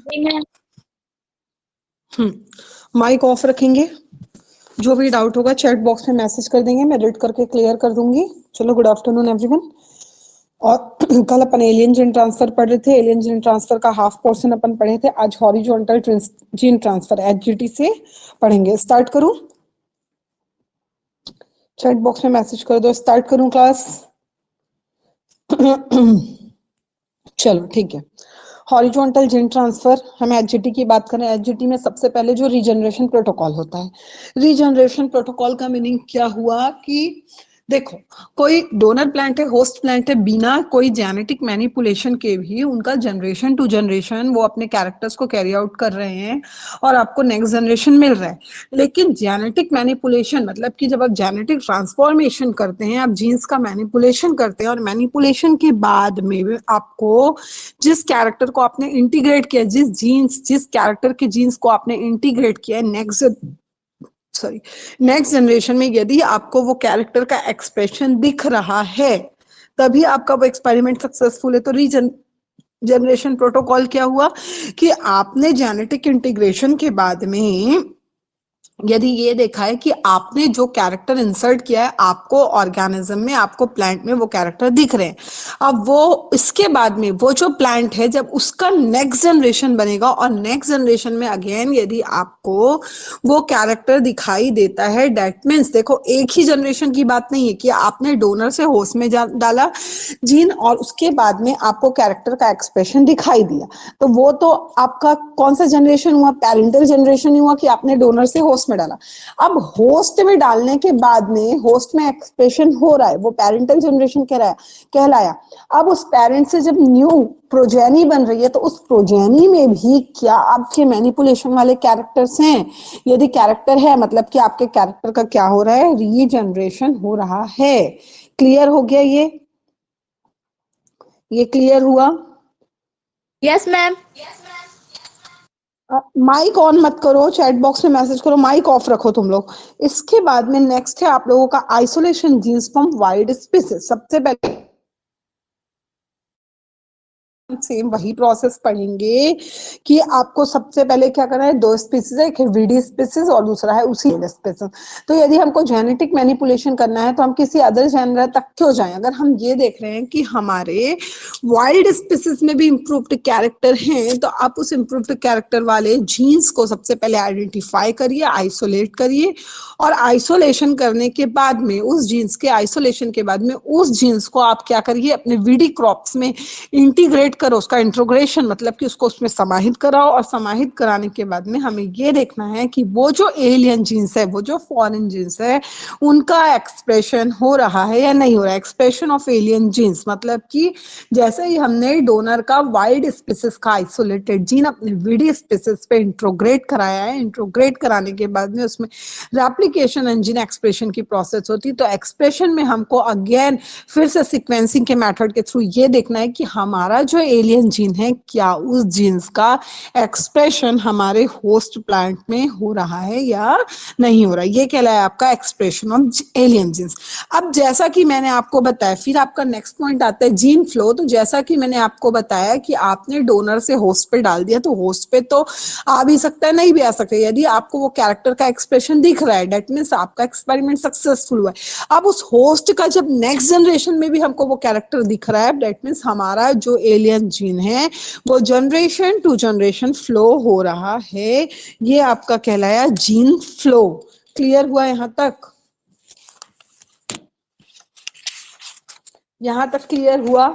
जी ma'am. Mic off रखेंगे। जो भी डाउट होगा चैट बॉक्स में मैसेज कर देंगे, मैं एडिट करके क्लियर कर दूंगी। चलो, गुड आफ्टरनून एवरीवन। और कल अपन एलियन जीन ट्रांसफर पढ़ रहे थे। एलियन जीन ट्रांसफर का हाफ पोर्शन अपन पढ़े थे। आज हॉरिजॉन्टल जीन ट्रांसफर एचजीटी से पढ़ेंगे। स्टार्ट करूं? चैट बॉक्स में मैसेज कर दो, स्टार्ट करूं क्लास? चलो ठीक है। हॉरिजॉन्टल जीन ट्रांसफर, हम एचजीटी की बात करें। एचजीटी में सबसे पहले जो रीजनरेशन प्रोटोकॉल होता है, रीजनरेशन प्रोटोकॉल का मीनिंग क्या हुआ कि देखो, कोई डोनर प्लांट है, होस्ट प्लांट है, बिना कोई जेनेटिक मैनिपुलेशन के भी उनका जनरेशन टू जनरेशन वो अपने कैरेक्टर्स को कैरी आउट कर रहे हैं और आपको नेक्स्ट जनरेशन मिल रहा है। लेकिन जेनेटिक मैनिपुलेशन मतलब कि जब आप जेनेटिक ट्रांसफॉर्मेशन करते हैं, आप जीन्स का मैनिपुलेशन करते हैं और मैनिपुलेशन के बाद में आपको जिस कैरेक्टर को आपने इंटीग्रेट किया, जिस कैरेक्टर के जीन्स को आपने इंटीग्रेट किया है नेक्स्ट जनरेशन में, यदि आपको वो कैरेक्टर का एक्सप्रेशन दिख रहा है तभी आपका वो एक्सपेरिमेंट सक्सेसफुल है। तो जनरेशन प्रोटोकॉल क्या हुआ कि आपने जेनेटिक इंटीग्रेशन के बाद में यदि ये देखा है कि आपने जो कैरेक्टर इंसर्ट किया है, आपको ऑर्गेनिज्म में, आपको प्लांट में वो कैरेक्टर दिख रहे हैं, अब वो इसके बाद में वो जो प्लांट है जब उसका नेक्स्ट जनरेशन बनेगा और नेक्स्ट जनरेशन में अगेन यदि आपको वो कैरेक्टर दिखाई देता है, दैट मीन्स देखो, एक ही जनरेशन की बात नहीं है कि आपने डोनर से होस्ट में डाला जीन और उसके बाद में आपको कैरेक्टर का एक्सप्रेशन दिखाई दिया, तो वो तो आपका कौन सा जनरेशन हुआ? पेरेंटल जनरेशन हुआ कि आपने डोनर से होस्ट में डाला। अब होस्ट में डालने के बाद में होस्ट में एक्सप्रेशन हो रहा है, वो पेरेंटल जनरेशन कहलाया। अब उस पेरेंट से जब न्यू प्रोजेनी बन रही है तो उस प्रोजेनी में भी क्या आपके मैनिपुलेशन वाले कैरेक्टर्स हैं? यदि कैरेक्टर है मतलब कि आपके कैरेक्टर का क्या हो रहा है? रीजनरेशन हो रहा है। क्लियर हो गया? ये क्लियर हुआ? Yes ma'am. माइक ऑन मत करो, चैट बॉक्स में मैसेज करो, माइक ऑफ रखो तुम लोग। इसके बाद में नेक्स्ट है आप लोगों का isolation genes from wild species. सबसे पहले सेम वही प्रोसेस पढ़ेंगे कि आपको सबसे पहले क्या करना है। दो स्पीसीज है, एक है वीडी स्पीसीज और दूसरा है उसी स्पीसीज। तो यदि हमको जेनेटिक मैनिपुलेशन करना है तो हम किसी अदर जेनर तक क्यों जाएं? अगर हम ये देख रहे हैं कि हमारे वाइल्ड स्पीसीज में भी इम्प्रूव्ड कैरेक्टर हैं, तो आप उस इम्प्रूव्ड कैरेक्टर वाले जीन्स को सबसे पहले आइडेंटिफाई करिए, आइसोलेट करिए और आइसोलेशन करने के बाद में उस जीन्स के आइसोलेशन के बाद में उस जीन्स को आप क्या करिए, अपने वीडी क्रॉप्स में इंटीग्रेट करो, उसका इंट्रोग्रेशन मतलब कि उसको उसमें समाहित कराओ और समाहित कराने के बाद में हमें ये देखना है कि वो जो एलियन जीन्स है, वो जो फॉरेन जीन्स है, उनका एक्सप्रेशन हो रहा है या नहीं हो रहा है। एक्सप्रेशन ऑफ एलियन जीन्स मतलब कि जैसे ही हमने डोनर का वाइल्ड स्पीसीज का आइसोलेटेड जीन अपने वीडी स्पीसीज पे इंट्रोग्रेट कराया है, इंट्रोग्रेट कराने के बाद में उसमें रेप्लिकेशन एंड जीन एक्सप्रेशन की प्रोसेस होती है। तो एक्सप्रेशन में हमको अगेन फिर से सीक्वेंसिंग के मेथड के थ्रू ये देखना है कि हमारा जो एलियन जीन है, क्या उस जीन्स का एक्सप्रेशन हमारे होस्ट प्लांट में हो रहा है या नहीं हो रहा है। ये कहलाया आपका एक्सप्रेशन ऑफ एलियन जीन्स। अब जैसा कि मैंने आपको बताया, फिर आपका नेक्स्ट पॉइंट आता है जीन फ्लो। तो जैसा कि मैंने आपको बताया कि आपने डोनर से होस्ट पे डाल दिया, तो होस्ट पे तो आ भी सकता है, नहीं भी आ सकता है। यदि आपको वो कैरेक्टर का एक्सप्रेशन दिख रहा है, दैट मीन्स आपका एक्सपेरिमेंट सक्सेसफुल हुआ है। अब उस होस्ट का जब नेक्स्ट जनरेशन में भी हमको वो कैरेक्टर दिख रहा है, दैट मीन्स हमारा जो एलियन जीन है वो जनरेशन टू जनरेशन फ्लो हो रहा है। ये आपका कहलाया जीन फ्लो। क्लियर हुआ यहां तक? यहां तक क्लियर हुआ?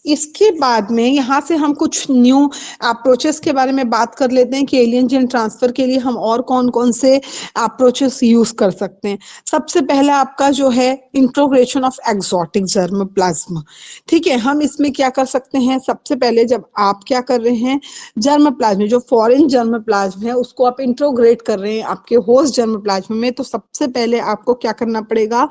इसके बाद में यहाँ से हम कुछ न्यू अप्रोचेस के बारे में बात कर लेते हैं कि एलियन जीन ट्रांसफर के लिए हम और कौन कौन से अप्रोचेस यूज कर सकते हैं। सबसे पहला आपका जो है इंट्रोग्रेशन ऑफ एक्सोटिक जर्म प्लाज्मा। ठीक है, हम इसमें क्या कर सकते हैं? सबसे पहले जब आप क्या कर रहे हैं, जर्म प्लाज्मा, जो फॉरेन जर्म प्लाज्मा है उसको आप इंट्रोग्रेट कर रहे हैं आपके होस्ट जर्म प्लाज्मा में, तो सबसे पहले आपको क्या करना पड़ेगा,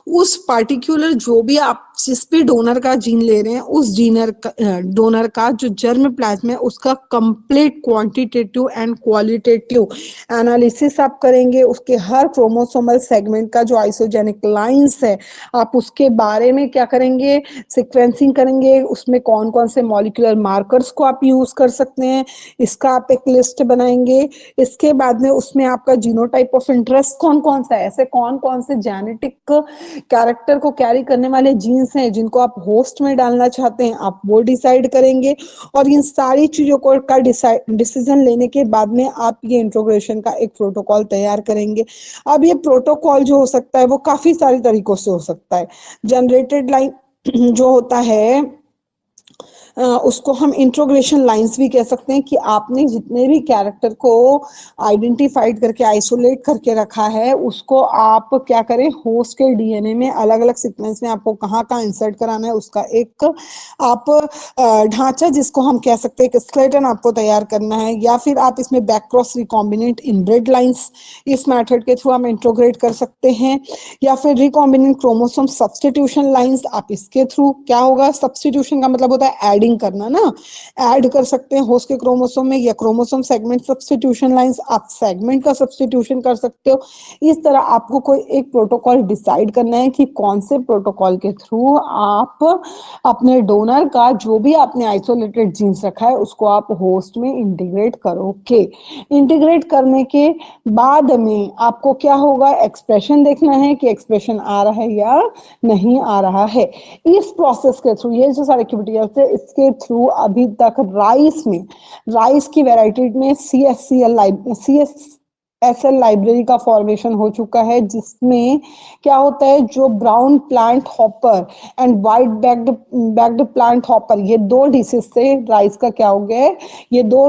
उस पार्टिकुलर जो भी आप जिस भी डोनर का जीन ले रहे हैं उस जीन डोनर का जो जर्म प्लाज्मा है उसका complete quantitative and qualitative analysis आप करेंगे। उसके हर क्रोमोसोमल सेगमेंट का जो आइसोजेनिक लाइंस है आप उसके बारे में क्या करेंगे, सीक्वेंसिंग करेंगे। उसमें कौन कौन से मॉलिक्यूलर मार्कर्स को आप यूज कर सकते हैं इसका आप एक लिस्ट बनाएंगे। इसके बाद में उसमें आपका जीनोटाइप ऑफ इंटरेस्ट कौन कौन सा है, ऐसे कौन कौन से जेनेटिक कैरेक्टर को कैरी करने वाले जीन्स हैं जिनको आप होस्ट में डालना चाहते हैं, आप वो डिसाइड करेंगे। और इन सारी चीजों को का डिसीजन लेने के बाद में आप ये इंट्रोग्रेशन का एक प्रोटोकॉल तैयार करेंगे। अब ये प्रोटोकॉल जो हो सकता है वो काफी सारी तरीकों से हो सकता है। जनरेटेड लाइन जो होता है उसको हम इंट्रोग्रेशन लाइंस भी कह सकते हैं कि आपने जितने भी कैरेक्टर को आइडेंटिफाइड करके आइसोलेट करके रखा है उसको आप क्या करें, होस्ट के डीएनए में अलग अलग सीक्वेंस में आपको कहाँ कहाँ इंसर्ट कराना है उसका एक आप ढांचा जिसको हम कह सकते हैं एक स्केलेटन आपको तैयार करना है। या फिर आप इसमें back cross recombinant inbred lines इस मेथड के थ्रू हम इंट्रोग्रेट कर सकते हैं। या फिर रिकॉम्बिनेंट क्रोमोसोम सब्सटीट्यूशन लाइंस आप इसके थ्रू क्या होगा, सब्सटीट्यूशन का मतलब होता है एडिंग करना ना, ऐड कर सकते हैं होस्ट के क्रोमोसोम में। या क्रोमोसोम सेगमेंट सब्सटीट्यूशन लाइंस आप सेगमेंट का सब्सटीट्यूशन कर सकते हो। इस तरह आपको कोई एक प्रोटोकॉल डिसाइड करना है कि कौन से प्रोटोकॉल के थ्रू आप अपने डोनर का जो भी आपने आइसोलेटेड जीन्स रखा है उसको आप होस्ट में इंटीग्रेट करोगे। इंटीग्रेट करने के बाद में आपको क्या होगा, एक्सप्रेशन देखना है कि एक्सप्रेशन आ रहा है या नहीं आ रहा है। इस प्रोसेस के थ्रू ये जो सारी एक्टिविटीज है इसके थ्रू अभी तक राइस की वैरायटी में CSL लाइब्रेरी का फॉर्मेशन हो चुका है जिसमें क्या होता है, जो brown plant hopper and white bagged plant hopper ये दो डिसीज से राइस का क्या हो गया है, ये दो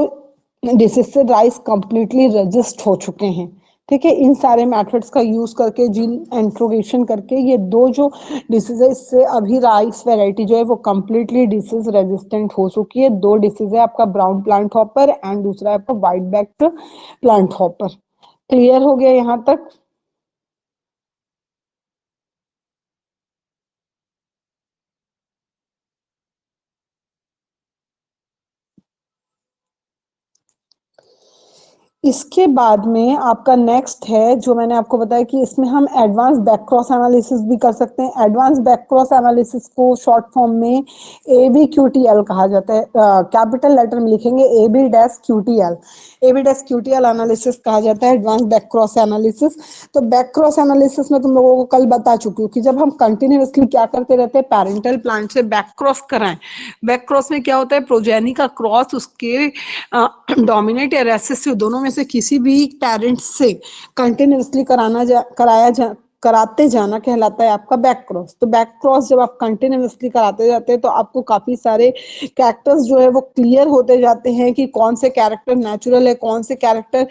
डिसीज से राइस कंप्लीटली रजिस्ट हो चुके हैं। ठीक है, इन सारे मेथड्स का यूज करके जीन इंट्रोगेशन करके ये दो जो डिसीज है इससे अभी राइस वैरायटी जो है वो कंप्लीटली डिसीज रेजिस्टेंट हो चुकी है। दो डिसीज है आपका ब्राउन प्लांट हॉपर एंड दूसरा है आपका white backed plant hopper. Clear हो गया यहाँ तक? इसके बाद में आपका नेक्स्ट है जो मैंने आपको बताया कि इसमें हम एडवांस बैक क्रॉस एनालिसिस भी कर सकते हैं। एडवांस बैक क्रॉस एनालिसिस को शॉर्ट फॉर्म में ABQTL कहा जाता है। कैपिटल लेटर में लिखेंगे AB-QTL, AB-QTL एनालिसिस कहा जाता है, एडवांस बैक क्रॉस एनालिसिस। तो बैक क्रॉस एनालिसिस में तुम लोगों को कल बता चुकी हूँ कि जब हम कंटिन्यूअसली क्या करते रहते हैं, पेरेंटल प्लांट से बैक क्रॉस कराएं। बैक क्रॉस में क्या होता है, प्रोजेनी का क्रॉस उसके डोमिनेट या रेसेसिव दोनों में से किसी भी पेरेंट से कंटिन्यूअसली कराते जाना कहलाता है आपका बैक क्रॉस। तो बैक क्रॉस जब आप कंटिन्यूअसली कराते जाते हैं तो आपको काफी सारे कैरेक्टर्स जो है वो क्लियर होते जाते हैं कि कौन से कैरेक्टर नेचुरल है, कौन से कैरेक्टर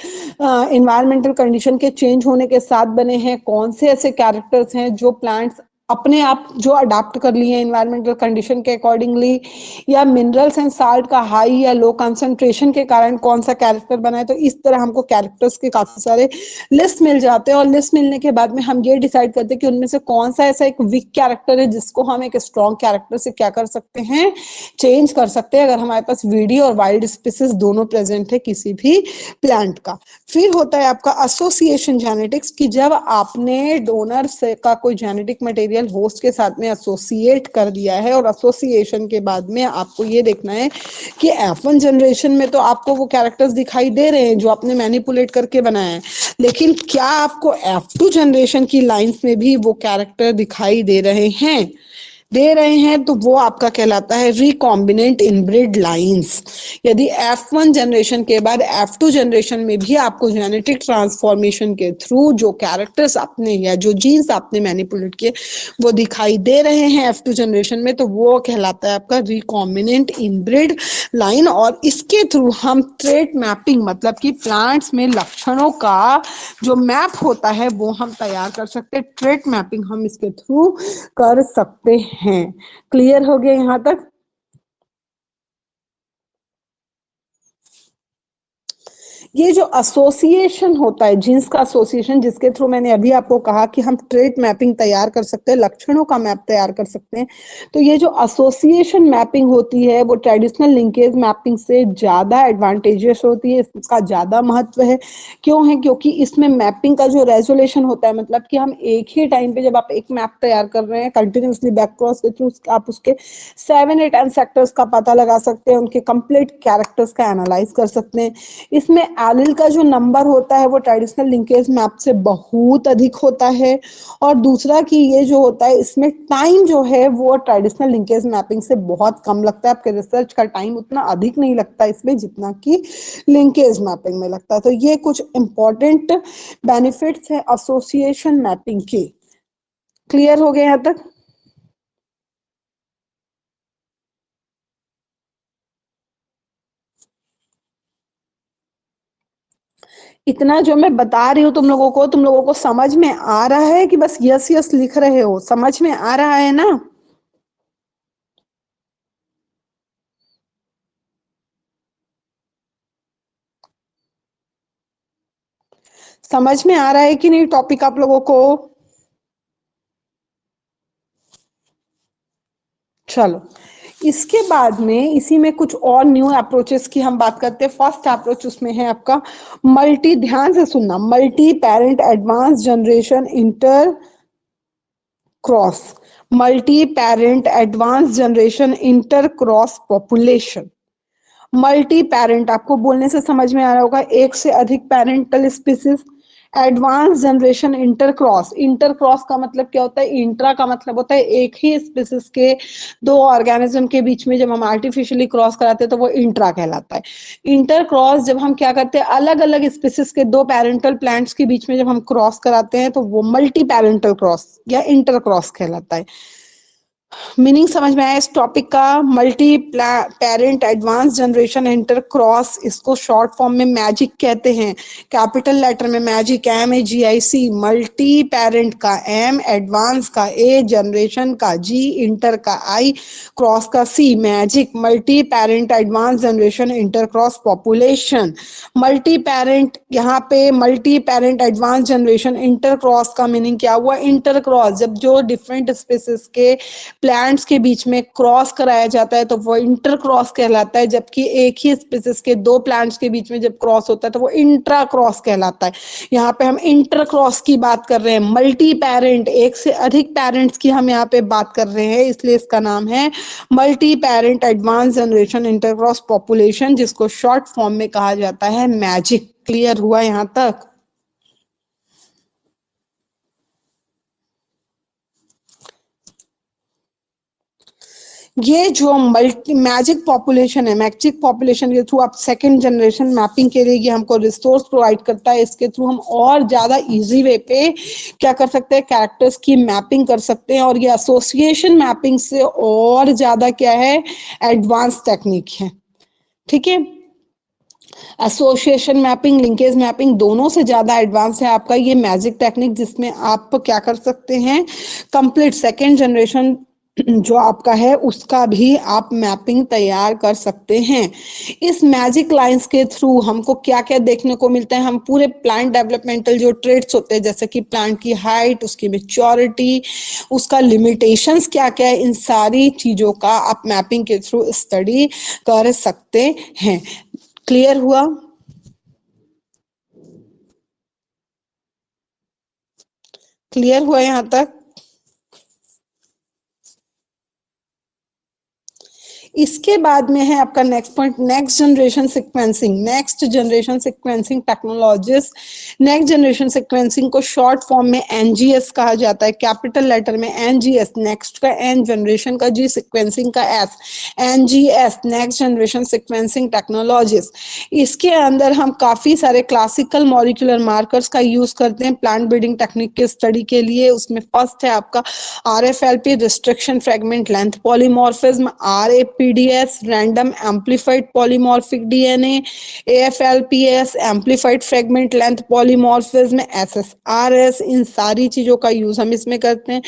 इन्वायरमेंटल कंडीशन के चेंज होने के साथ बने हैं, कौन से ऐसे कैरेक्टर्स हैं जो प्लांट्स अपने आप जो अडाप्ट कर लिए इन्वायरमेंटल कंडीशन के अकॉर्डिंगली, या मिनरल्स एंड साल्ट का हाई या लो कंसंट्रेशन के कारण कौन सा कैरेक्टर बना है। तो इस तरह हमको कैरेक्टर्स के काफी सारे लिस्ट मिल जाते हैं और लिस्ट मिलने के बाद में हम ये डिसाइड करते हैं कि उनमें से कौन सा ऐसा एक वीक कैरेक्टर है जिसको हम एक स्ट्रॉन्ग कैरेक्टर से क्या कर सकते हैं, चेंज कर सकते हैं, अगर हमारे पास वीडी और वाइल्ड स्पीसीज दोनों प्रेजेंट है किसी भी प्लांट का। फिर होता है आपका एसोसिएशन जेनेटिक्स कि जब आपने डोनर से का कोई जेनेटिक मटेरियल होस्ट के साथ में एसोसिएट कर दिया है और एसोसिएशन के बाद में आपको ये देखना है कि F1 जनरेशन में तो आपको वो कैरेक्टर्स दिखाई दे रहे हैं जो आपने मैनिपुलेट करके बनाया है, लेकिन क्या आपको F2 जनरेशन की लाइंस में भी वो कैरेक्टर दिखाई दे रहे हैं तो वो आपका कहलाता है रिकॉम्बिनेंट इनब्रिड लाइंस। यदि F1 जनरेशन के बाद F2 जनरेशन में भी आपको जेनेटिक ट्रांसफॉर्मेशन के थ्रू जो कैरेक्टर्स आपने या जो जीन्स आपने मैनिपुलेट किए वो दिखाई दे रहे हैं F2 जनरेशन में, तो वो कहलाता है आपका रिकॉम्बिनेंट इनब्रिड लाइन। और इसके थ्रू हम ट्रेट मैपिंग मतलब कि प्लांट्स में लक्षणों का जो मैप होता है वो हम तैयार कर सकते हैं। ट्रेट मैपिंग हम इसके थ्रू कर सकते हैं। क्लियर हो गया यहाँ तक? ये जो एसोसिएशन होता है, जीन्स का एसोसिएशन, जिसके थ्रू मैंने अभी आपको कहा कि हम ट्रेट मैपिंग तैयार कर सकते हैं, लक्षणों का मैप तैयार कर सकते हैं, तो ये जो एसोसिएशन मैपिंग होती है वो ट्रेडिशनल लिंकेज मैपिंग से ज़्यादा एडवांटेजियस होती है, इसका ज़्यादा महत्व है। क्यों है? क्योंकि इसमें मैपिंग का जो रेजोल्यूशन होता है, मतलब कि हम एक ही टाइम पे जब आप एक मैप तैयार कर रहे हैं कंटिन्यूसली बैक क्रॉस के थ्रू, आप उसके 7 8 सेक्टर्स का पता लगा सकते हैं, उनके कंप्लीट कैरेक्टर्स का एनालाइज कर सकते हैं। इसमें एलिल का जो नंबर होता है वो ट्रेडिशनल लिंकेज मैप से बहुत अधिक होता है। और दूसरा कि ये जो होता है इसमें टाइम जो है वो ट्रेडिशनल लिंकेज मैपिंग से बहुत कम लगता है, आपके रिसर्च का टाइम उतना अधिक नहीं लगता इसमें जितना कि लिंकेज मैपिंग में लगता है। तो ये कुछ इंपॉर्टेंट बेनिफिट्स है एसोसिएशन मैपिंग के। क्लियर हो गए यहाँ तक? इतना जो मैं बता रही हूँ तुम लोगों को समझ में आ रहा है कि बस यस यस लिख रहे हो? समझ में आ रहा है ना? समझ में आ रहा है कि नहीं टॉपिक आप लोगों को? चलो, इसके बाद में इसी में कुछ और न्यू अप्रोचेस की हम बात करते हैं। फर्स्ट अप्रोच उसमें है आपका मल्टी, ध्यान से सुनना, multi parent advance generation inter cross. Multi parent advance generation inter cross population. Multi parent आपको बोलने से समझ में आ रहा होगा, एक से अधिक parental species. Advance generation intercross, intercross का मतलब क्या होता है? इंट्रा का मतलब होता है एक ही स्पीसीज के दो ऑर्गेनिज्म के बीच में जब हम आर्टिफिशियली क्रॉस कराते हैं तो वो इंट्रा कहलाता है। इंटरक्रॉस जब हम क्या करते हैं, अलग अलग स्पीसीज के दो पेरेंटल प्लांट्स के बीच में जब हम क्रॉस कराते हैं तो वो मल्टी पेरेंटल क्रॉस या इंटरक्रॉस कहलाता है। मीनिंग समझ में आया इस टॉपिक का? Multi parent advance generation inter cross, इसको शॉर्ट फॉर्म में मैजिक कहते हैं। कैपिटल लेटर में मैजिक, MAGIC। मल्टी पेरेंट का M, एडवांस का A, जनरेशन का G, इंटर का I, क्रॉस का C, magic. Multi parent advance generation inter cross population. Multi parent, यहाँ पे multi parent advance generation inter cross का meaning क्या हुआ? इंटर क्रॉस जब जो डिफरेंट स्पीसीज के प्लांट्स के बीच में क्रॉस कराया जाता है तो वो इंटर क्रॉस कहलाता है, जबकि एक ही स्पीसीज के दो प्लांट्स के बीच में जब क्रॉस होता है तो वो इंट्रा क्रॉस कहलाता है। यहाँ पे हम इंटर क्रॉस की बात कर रहे हैं। मल्टी पेरेंट, एक से अधिक पेरेंट्स की हम यहाँ पे बात कर रहे हैं, इसलिए इसका नाम है multi parent advance generation inter cross population, जिसको शॉर्ट फॉर्म में कहा जाता है मैजिक। क्लियर हुआ यहाँ तक? ये जो मल्टी मैजिक पॉपुलेशन है, मैजिक पॉपुलेशन के थ्रू आप सेकंड जनरेशन मैपिंग के लिए ये हमको रिसोर्स प्रोवाइड करता है। इसके थ्रू हम और ज्यादा इजी वे पे क्या कर सकते हैं, कैरेक्टर्स की मैपिंग कर सकते हैं। और ये एसोसिएशन मैपिंग से और ज्यादा क्या है, एडवांस टेक्निक है। ठीक है, एसोसिएशन मैपिंग, लिंकेज मैपिंग दोनों से ज्यादा एडवांस है आपका ये मैजिक टेक्निक, जिसमें आप क्या कर सकते हैं, कंप्लीट सेकेंड जनरेशन जो आपका है उसका भी आप मैपिंग तैयार कर सकते हैं। इस मैजिक लाइंस के थ्रू हमको क्या क्या देखने को मिलता है, हम पूरे प्लांट डेवलपमेंटल जो ट्रेड्स होते हैं, जैसे कि प्लांट की हाइट, उसकी मेच्योरिटी, उसका लिमिटेशंस क्या क्या है, इन सारी चीजों का आप मैपिंग के थ्रू स्टडी कर सकते हैं। क्लियर हुआ? क्लियर हुआ यहाँ तक? इसके बाद में है आपका next point, next generation sequencing. Next generation sequencing technologies, next generation sequencing को शॉर्ट फॉर्म में NGS कहा जाता है। कैपिटल लेटर में NGS, नेक्स्ट का N, जनरेशन का G, सिक्वेंसिंग का S, NGS next generation sequencing technologies. इसके अंदर हम काफी सारे क्लासिकल मॉलिक्यूलर मार्कर्स का यूज करते हैं प्लांट ब्रीडिंग टेक्निक के स्टडी के लिए। उसमें फर्स्ट है आपका RFLP, restriction fragment length polymorphism, RAPDS, random amplified polymorphic DNA, AFLPS, amplified fragment length polymorphism, SSRS, इन सारी चीजों का यूज हम इसमें करते हैं।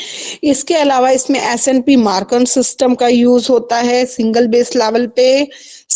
इसके अलावा इसमें SNP मार्कर सिस्टम का यूज होता है सिंगल बेस लेवल पे।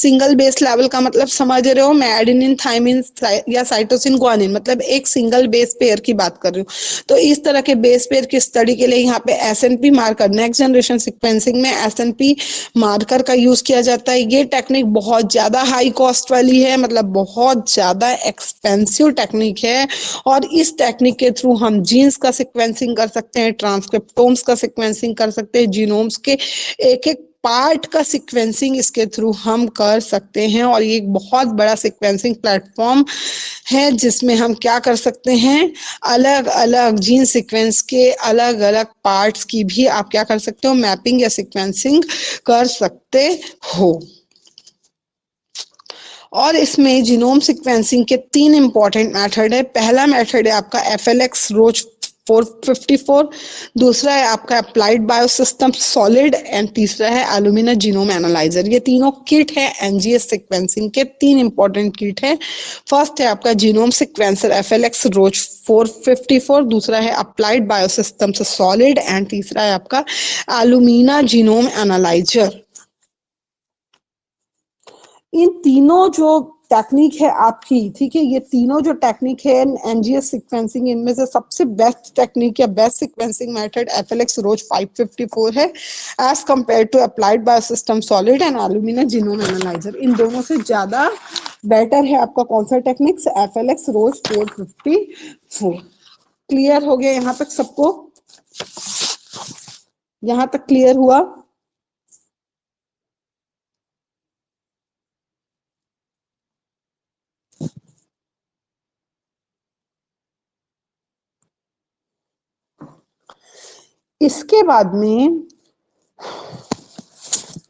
सिंगल बेस लेवल का मतलब समझ रहे हो, मैं एडेनिन, थाइमिन या साइटोसिन, ग्वानिन, मतलब एक सिंगल बेस पेयर की बात कर रही हूँ। तो इस तरह के बेस पेयर की स्टडी के लिए यहाँ पे S&P marker, next generation sequencing में एसएनपी मार्कर का यूज किया जाता है। ये टेक्निक बहुत ज्यादा हाई कॉस्ट वाली है, मतलब बहुत ज्यादा एक्सपेंसिव टेक्निक है, और इस टेक्निक के थ्रू हम जीन्स का सिक्वेंसिंग कर सकते हैं, ट्रांसक्रिप्टोम्स का सिक्वेंसिंग कर सकते हैं, जीनोम्स के एक एक पार्ट का सिक्वेंसिंग इसके थ्रू हम कर सकते हैं। और ये एक बहुत बड़ा सिक्वेंसिंग प्लेटफॉर्म है जिसमें हम क्या कर सकते हैं, अलग अलग जीन सीक्वेंस के अलग अलग पार्ट्स की भी आप क्या कर सकते हो, मैपिंग या सिक्वेंसिंग कर सकते हो। और इसमें जीनोम सीक्वेंसिंग के 3 इंपॉर्टेंट मेथड है। पहला मेथड है आपका एफएलएक्स रोच 454, दूसरा है आपका अप्लाइड बायोसिस्टम सॉलिड, एंड तीसरा है एलुमिना जीनोम एनालाइजर। ये तीनों किट है एनजीएस सीक्वेंसिंग के, 3 इंपॉर्टेंट किट है। फर्स्ट है आपका जीनोम सीक्वेंसर एफएलएक्स रोच 454, दूसरा है अप्लाइड बायोसिस्टम सॉलिड, एंड तीसरा है आपका एलुमिना जीनोम एनालाइजर। इन तीनों जो टेक्निक है आपकी, ठीक है, ये तीनों जो टेक्निक है एनजीएस सीक्वेंसिंग, इनमें से सबसे बेस्ट टेक्निक या best sequencing method FLX Roche 554 है as compare to applied biosystem solid and Illumina genome analyser. इन दोनों से ज्यादा बेटर है आपका कौन सा टेक्निक्स, एफएलएक्स रोच 454। क्लियर हो गया यहाँ तक सबको? यहाँ तक क्लियर हुआ? इसके बाद में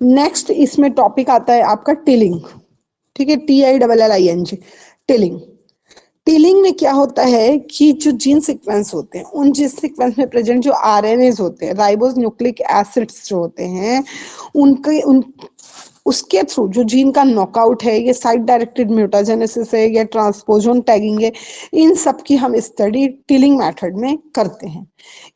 नेक्स्ट इसमें टॉपिक आता है आपका टिलिंग, ठीक है, TILLING, टिलिंग। टिलिंग में क्या होता है कि जो जीन सीक्वेंस होते हैं, उन जीन सीक्वेंस में प्रेजेंट जो आरएनएज होते हैं, राइबोस न्यूक्लिक एसिड्स जो होते हैं, उनके उन उसके थ्रू जो जीन का नॉकआउट है, ये साइट डायरेक्टेड म्यूटाजेनेसिस है या ट्रांसपोजोन टैगिंग है, इन सब की हम स्टडी टिलिंग मेथड में करते हैं।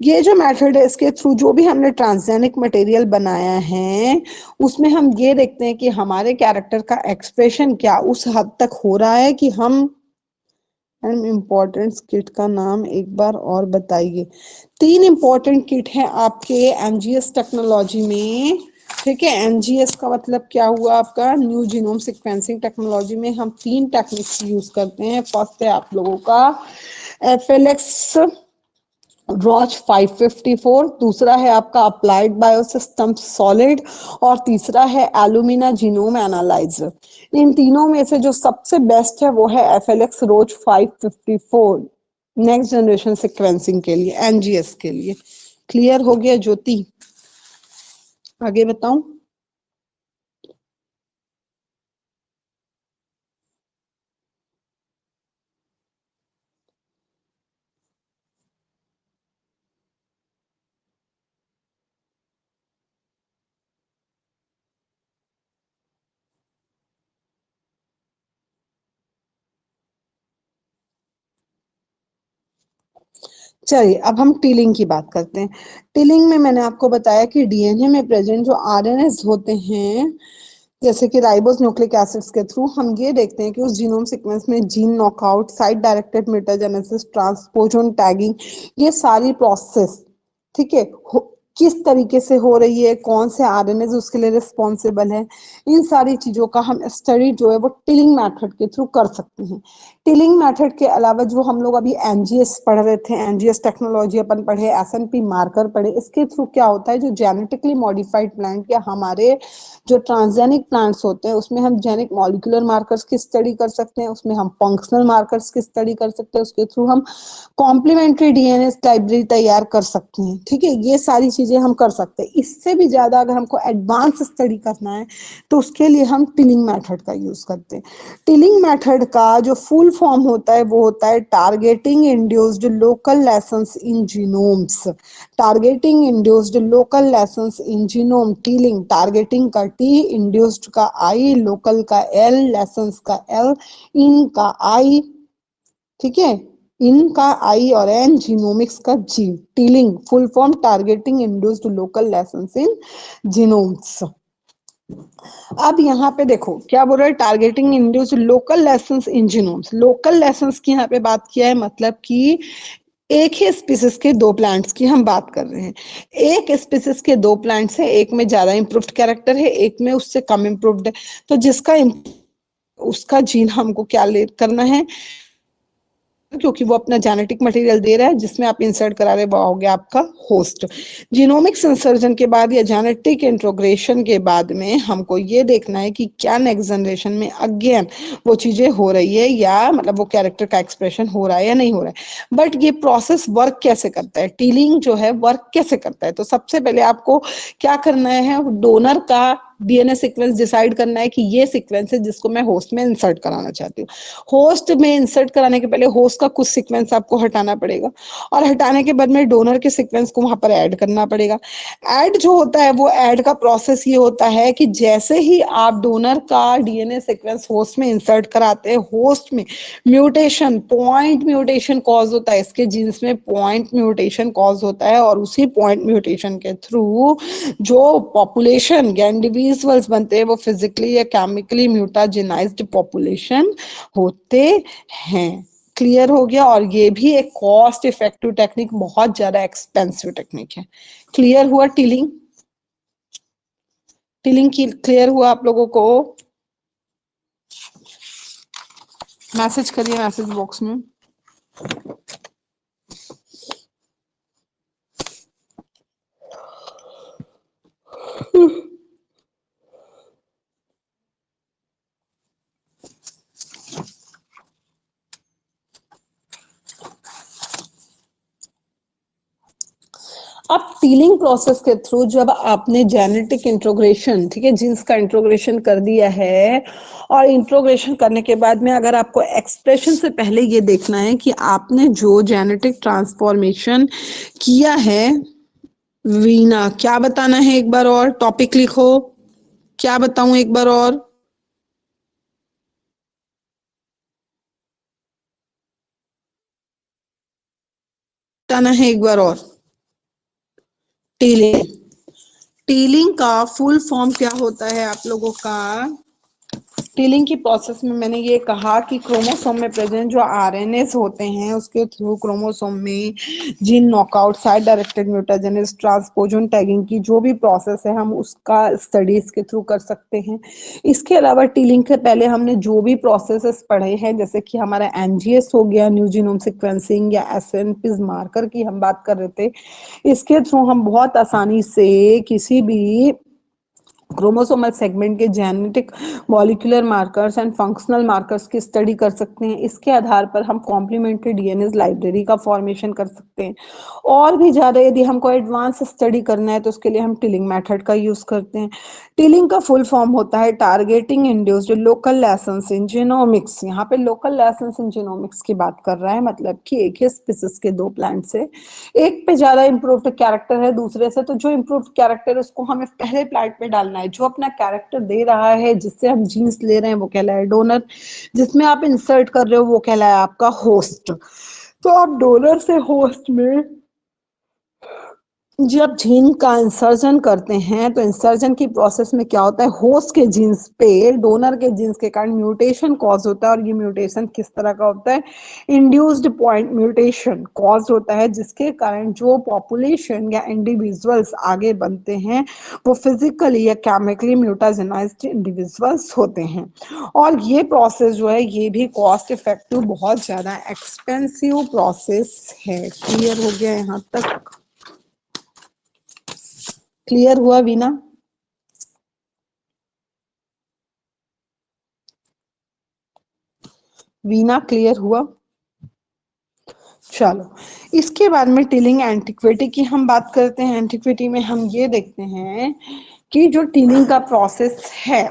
ये जो मेथड है, इसके थ्रू जो भी हमने ट्रांसजेनिक मटेरियल बनाया है, उसमें हम ये देखते हैं कि हमारे कैरेक्टर का एक्सप्रेशन क्या उस हद तक हो रहा है कि हम इम्पोर्टेंट किट का नाम एक बार और बताइए। 3 इंपॉर्टेंट किट है आपके एनजीएस टेक्नोलॉजी में, ठीक है। एनजीएस का मतलब क्या हुआ आपका, न्यू जीनोम सीक्वेंसिंग टेक्नोलॉजी में हम 3 टेक्निक्स यूज करते हैं। फर्स्ट है आप लोगों का एफएलएक्स रॉच 554, दूसरा है आपका अप्लाइड बायोसिस्टम सॉलिड, और तीसरा है एलुमिना जीनोम एनालाइजर। इन तीनों में से जो सबसे बेस्ट है वो है एफएलएक्स रोच 554 नेक्स्ट जनरेशन सिक्वेंसिंग के लिए, एनजीएस के लिए। क्लियर हो गया ज्योति? आगे बताऊं? चलिए अब हम टिलिंग की बात करते हैं। टिलिंग में मैंने आपको बताया कि डीएनए में प्रेजेंट जो आरएनएस होते हैं, जैसे कि राइबोस न्यूक्लिक एसिड्स के थ्रू हम ये देखते हैं कि उस जीनोम सीक्वेंस में gene knockout, site directed mutagenesis, ट्रांसपोजोन tagging, ये सारी प्रोसेस, ठीक है, किस तरीके से हो रही है, कौन से आरएनए उसके लिए रिस्पॉन्सिबल है, इन सारी चीजों का हम स्टडी जो है वो टिलिंग मेथड के थ्रू कर सकते हैं। टिलिंग मेथड के अलावा जो हम लोग अभी एनजीएस पढ़ रहे थे, एनजीएस टेक्नोलॉजी अपन पढ़े, एसएनपी मार्कर पढ़े, इसके थ्रू क्या होता है, जो जेनेटिकली मॉडिफाइड प्लांट या हमारे जो ट्रांसजेनिक प्लांट्स होते हैं, उसमें हम जेनिक मॉलिक्यूलर मार्कर्स की स्टडी कर सकते हैं, उसमें हम फंक्शनल मार्कर्स की स्टडी कर सकते हैं, उसके थ्रू हम कॉम्प्लीमेंट्री डीएनए लाइब्रेरी तैयार कर सकते हैं, ठीक है। ये सारी चीजें हम कर सकते हैं। इससे भी ज्यादा अगर हमको एडवांस स्टडी करना है तो उसके लिए हम टिलिंग मेथड का यूज करते हैं। टिलिंग मेथड का जो फुल फॉर्म होता है वो होता है targeting induced local lesions in genomes. Targeting induced local lesions in genome, tilling, targeting का टी, इंड्यूस्ड का आई, लोकल का एल, लेसन्स का एल, इन का आई, ठीक है, इन का आई और एन, जीनोमिक्स का G. Tilling full form targeting induced local lesions in genomes. अब यहाँ पे देखो क्या बोल रहा है, targeting induce local lesions in genomes. Local lesions की यहाँ पे बात किया है, मतलब कि एक ही स्पीसीज के दो प्लांट्स की हम बात कर रहे हैं। एक स्पीसीज के दो प्लांट्स है, एक में ज्यादा इंप्रूव्ड कैरेक्टर है, एक में उससे कम इंप्रूव्ड है। तो जिसका उसका जीन हमको क्या ले करना है, क्योंकि वो अपना जेनेटिक मटेरियल दे रहा है जिसमें आप इंसर्ट करा रहे, वो हो गया आपका होस्ट। जीनोमिक्स इंसर्जन के बाद या जेनेटिक इंट्रोग्रेशन के बाद में हमको ये देखना है कि क्या नेक्स्ट जनरेशन में अगेन वो चीजें हो रही है, या मतलब वो कैरेक्टर का एक्सप्रेशन हो रहा है या नहीं हो रहा है। बट ये प्रोसेस वर्क कैसे करता है, टीलिंग जो है वर्क कैसे करता है, तो सबसे पहले आपको क्या करना है, डोनर का डीएनए सीक्वेंस डिसाइड करना है कि ये सीक्वेंस है जिसको मैं होस्ट में इंसर्ट कराना चाहती हूँ। होस्ट में इंसर्ट कराने के पहले होस्ट का कुछ सीक्वेंस आपको हटाना पड़ेगा, और हटाने के बाद में डोनर के सीक्वेंस को वहां पर ऐड करना पड़ेगा। ऐड जो होता है, वो ऐड का प्रोसेस ये होता है कि जैसे ही आप डोनर का डीएनए सीक्वेंस होस्ट में इंसर्ट कराते हैं, होस्ट में म्यूटेशन, पॉइंट म्यूटेशन कॉज होता है, इसके जीन्स में पॉइंट म्यूटेशन कॉज होता है, और उसी पॉइंट म्यूटेशन के थ्रू जो पॉपुलेशन या इंडिविजुअल्स बनते हैं वो फिजिकली या केमिकली म्यूटाजेनाइज्ड पॉपुलेशन होते हैं। क्लियर हो गया? और ये भी एक कॉस्ट इफेक्टिव टेक्निक, बहुत ज्यादा एक्सपेंसिव टेक्निक है। क्लियर हुआ टिलिंग? टिलिंग की क्लियर हुआ आप लोगों को? मैसेज करिए मैसेज बॉक्स में। अब टीलिंग प्रोसेस के थ्रू जब आपने जेनेटिक इंट्रोग्रेशन, ठीक है, जीन्स का इंट्रोग्रेशन कर दिया है, और इंट्रोग्रेशन करने के बाद में अगर आपको एक्सप्रेशन से पहले ये देखना है कि आपने जो जेनेटिक ट्रांसफॉर्मेशन किया है, वीना क्या बताना है, एक बार और टॉपिक लिखो। क्या बताऊं एक बार और? बताना है एक बार और। टीलिंग। टीलिंग का फुल फॉर्म क्या होता है आप लोगों का? टीलिंग की प्रोसेस में मैंने ये कहा कि क्रोमोसोम में प्रेजेंट जो आरएनएस होते हैं उसके थ्रू क्रोमोसोम में gene knockout, site directed mutagenesis, transposon tagging की जो भी प्रोसेस है हम उसका स्टडीज के थ्रू कर सकते हैं। इसके अलावा टीलिंग के पहले हमने जो भी प्रोसेसेस पढ़े हैं, जैसे कि हमारा एनजीएस हो गया, न्यू जीनोम सिक्वेंसिंग, या एसएनपीज मार्कर की हम बात कर रहे थे, इसके थ्रू हम बहुत आसानी से किसी भी क्रोमोसोमल सेगमेंट के genetic molecular markers and functional markers की स्टडी कर सकते हैं। इसके आधार पर हम कॉम्प्लीमेंट्री डीएनए लाइब्रेरी का फॉर्मेशन कर सकते हैं। और भी ज्यादा यदि हमको एडवांस स्टडी करना है तो उसके लिए हम टिलिंग मेथड का यूज करते हैं। टिलिंग का फुल फॉर्म होता है टारगेटिंग इंड्यूस्ड लोकल लेसन्स इन जीनोमिक्स। यहाँ पे लोकल लेसन्स इन जीनोमिक्स की बात कर रहा है, मतलब कि एक ही स्पीसीज के दो प्लांट से एक पे ज्यादा इम्प्रूव्ड कैरेक्टर है दूसरे से, तो जो इम्प्रूव्ड कैरेक्टर उसको हमें पहले प्लांट पे डालना है। जो अपना कैरेक्टर दे रहा है, जिससे हम जीन्स ले रहे हैं, वो कहलाया डोनर। जिसमें आप इंसर्ट कर रहे हो वो कहलाया आपका होस्ट। तो आप डोनर से होस्ट में जब जीन का इंसर्जन करते हैं तो इंसर्जन की प्रोसेस में क्या होता है, होस्ट के जीन्स पे डोनर के जीन्स के कारण म्यूटेशन कॉज होता है। और ये म्यूटेशन किस तरह का होता है? इंड्यूस्ड पॉइंट म्यूटेशन कॉज होता है, जिसके कारण जो पॉपुलेशन या इंडिविजुअल्स आगे बनते हैं वो फिजिकली या केमिकली म्यूटाजेनाइज्ड इंडिविजुअल्स होते हैं। और ये प्रोसेस जो है ये भी कॉस्ट इफेक्टिव, बहुत ज्यादा एक्सपेंसिव प्रोसेस है। क्लियर हो गया यहाँ तक? क्लियर हुआ वीना? वीना क्लियर हुआ? चलो, इसके बाद में टिलिंग एंटिक्विटी की हम बात करते हैं। एंटिक्विटी में हम ये देखते हैं कि जो टिलिंग का प्रोसेस है,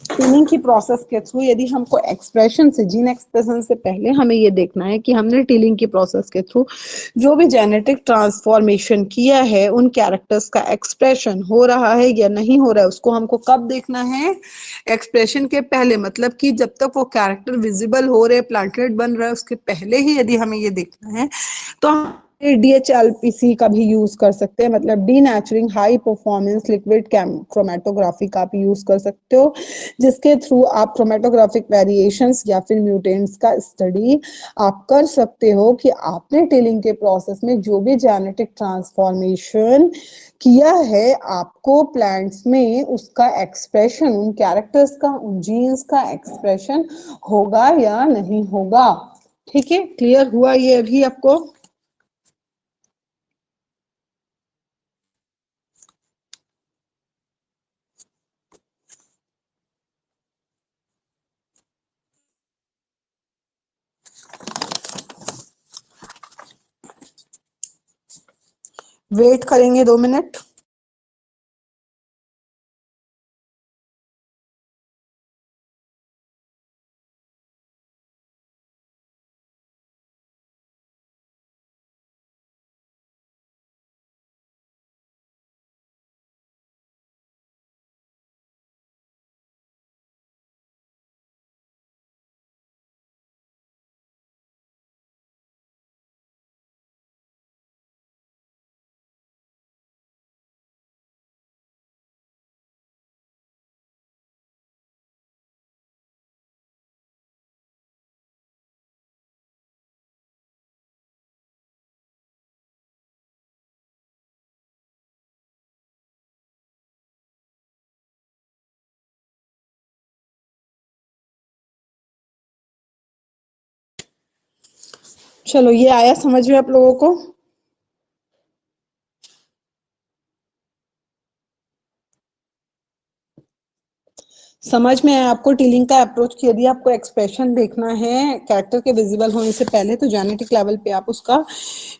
टिलिंग की प्रोसेस के थ्रू यदि हमको एक्सप्रेशन से, जीन एक्सप्रेशन से पहले हमें ये देखना है कि हमने टिलिंग की प्रोसेस के थ्रू जो भी जेनेटिक ट्रांसफॉर्मेशन किया है उन कैरेक्टर्स का एक्सप्रेशन हो रहा है या नहीं हो रहा है। उसको हमको कब देखना है? एक्सप्रेशन के पहले, मतलब कि जब तक वो कैरेक्टर विजिबल हो रहे, प्लांटलेट बन रहा है, उसके पहले ही यदि हमें ये देखना है तो हम DHLPC का भी यूज कर सकते हैं, मतलब denaturing high performance liquid chromatography का आप यूज कर सकते हो, जिसके थ्रू आप क्रोमेटोग्राफिक वेरिएशंस या फिर म्यूटेंट्स का स्टडी आप कर सकते हो कि आपने टिलिंग के प्रोसेस में जो भी जेनेटिक ट्रांसफॉर्मेशन किया है आपको प्लांट्स में, उसका एक्सप्रेशन, उन कैरेक्टर्स का, उन जीन्स का एक्सप्रेशन होगा या नहीं होगा। ठीक है, क्लियर हुआ ये अभी आपको? वेट करेंगे 2 मिनट। चलो, ये आया समझ में आप लोगों को? समझ में आया आपको टीलिंग का अप्रोच कि यदि आपको एक्सप्रेशन देखना है कैरेक्टर के विजिबल होने से पहले, तो जेनेटिक लेवल पे आप उसका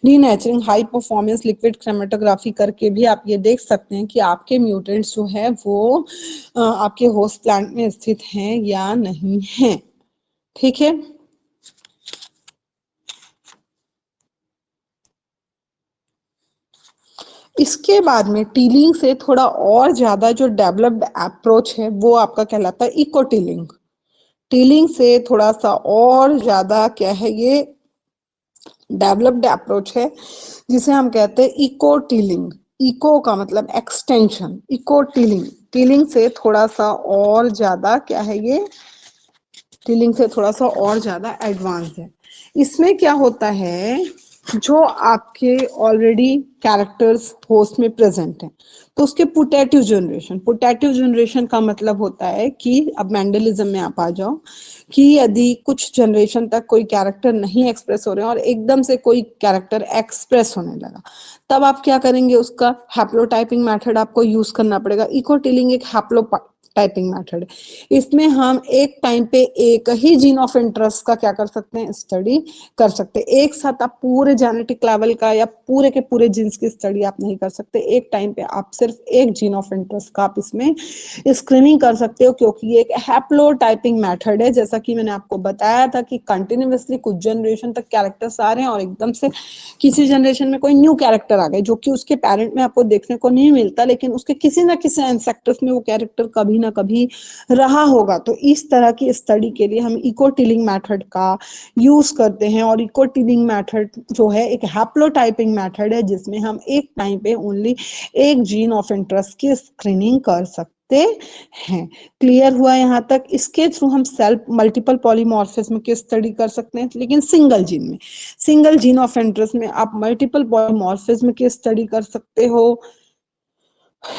denaturing high performance liquid chromatography करके भी आप ये देख सकते हैं कि आपके म्यूटेंट्स जो है वो आपके होस्ट प्लांट में स्थित हैं या नहीं है। ठीक है, इसके बाद में टीलिंग से थोड़ा और ज्यादा जो डेवलप्ड अप्रोच है वो आपका कहलाता है इको टीलिंग। टीलिंग से थोड़ा सा और ज्यादा क्या है, ये डेवलप्ड अप्रोच है जिसे हम कहते हैं इको टीलिंग। इको का मतलब एक्सटेंशन, इको टीलिंग। टीलिंग से थोड़ा सा और ज्यादा क्या है, ये टीलिंग से थोड़ा सा और ज्यादा एडवांस है। इसमें क्या होता है, जो आपके ऑलरेडी कैरेक्टर्स होस्ट में प्रेजेंट हैं, तो उसके पुटेटिव जनरेशन, पुटेटिव जनरेशन का मतलब होता है कि अब मैंडलिज्म में आप आ जाओ कि यदि कुछ जनरेशन तक कोई कैरेक्टर नहीं एक्सप्रेस हो रहे हैं और एकदम से कोई कैरेक्टर एक्सप्रेस होने लगा, तब आप क्या करेंगे, उसका हैप्लोटाइपिंग मेथड आपको यूज करना पड़ेगा। इको टीलिंग एक हैप्लो टाइपिंग मेथड है। इसमें हम एक टाइम पे एक ही जीन ऑफ इंटरेस्ट का क्या कर सकते हैं, स्टडी कर सकते हैं। एक साथ आप पूरे जेनेटिक लेवल का या पूरे के पूरे जीन्स की स्टडी आप नहीं कर सकते। एक टाइम पे आप सिर्फ एक जीन ऑफ इंटरेस्ट का आप इसमें स्क्रीनिंग कर सकते हो, क्योंकि ये एक हैप्लो टाइपिंग मेथड है। जैसा कि मैंने आपको बताया था कि कंटिन्यूअसली कुछ जनरेशन तक कैरेक्टर्स आ रहे हैं और एकदम से किसी जनरेशन में कोई न्यू कैरेक्टर आ गए जो कि उसके पेरेंट में आपको देखने को नहीं मिलता, लेकिन उसके किसी ना किसी एंसेक्टर्स में वो कैरेक्टर कभी ना कभी रहा होगा। तो इस तरह की स्टडी के लिए हम इको टिलिंग मेथड का यूज करते हैं। और इको टिलिंग मेथड जो है एक हैप्लोटाइपिंग मेथड है जिसमें हम एक टाइम पे ओनली एक जीन ऑफ इंटरेस्ट की स्क्रीनिंग कर सकते हैं। क्लियर हुआ यहाँ तक? इसके थ्रू हम सेल्फ मल्टीपल पॉलीमॉर्फिज्म की स्टडी कर सकते हैं, लेकिन सिंगल जीन में, सिंगल जीन ऑफ इंटरेस्ट में आप मल्टीपल पॉलीमॉर्फिज्म की स्टडी कर सकते हो।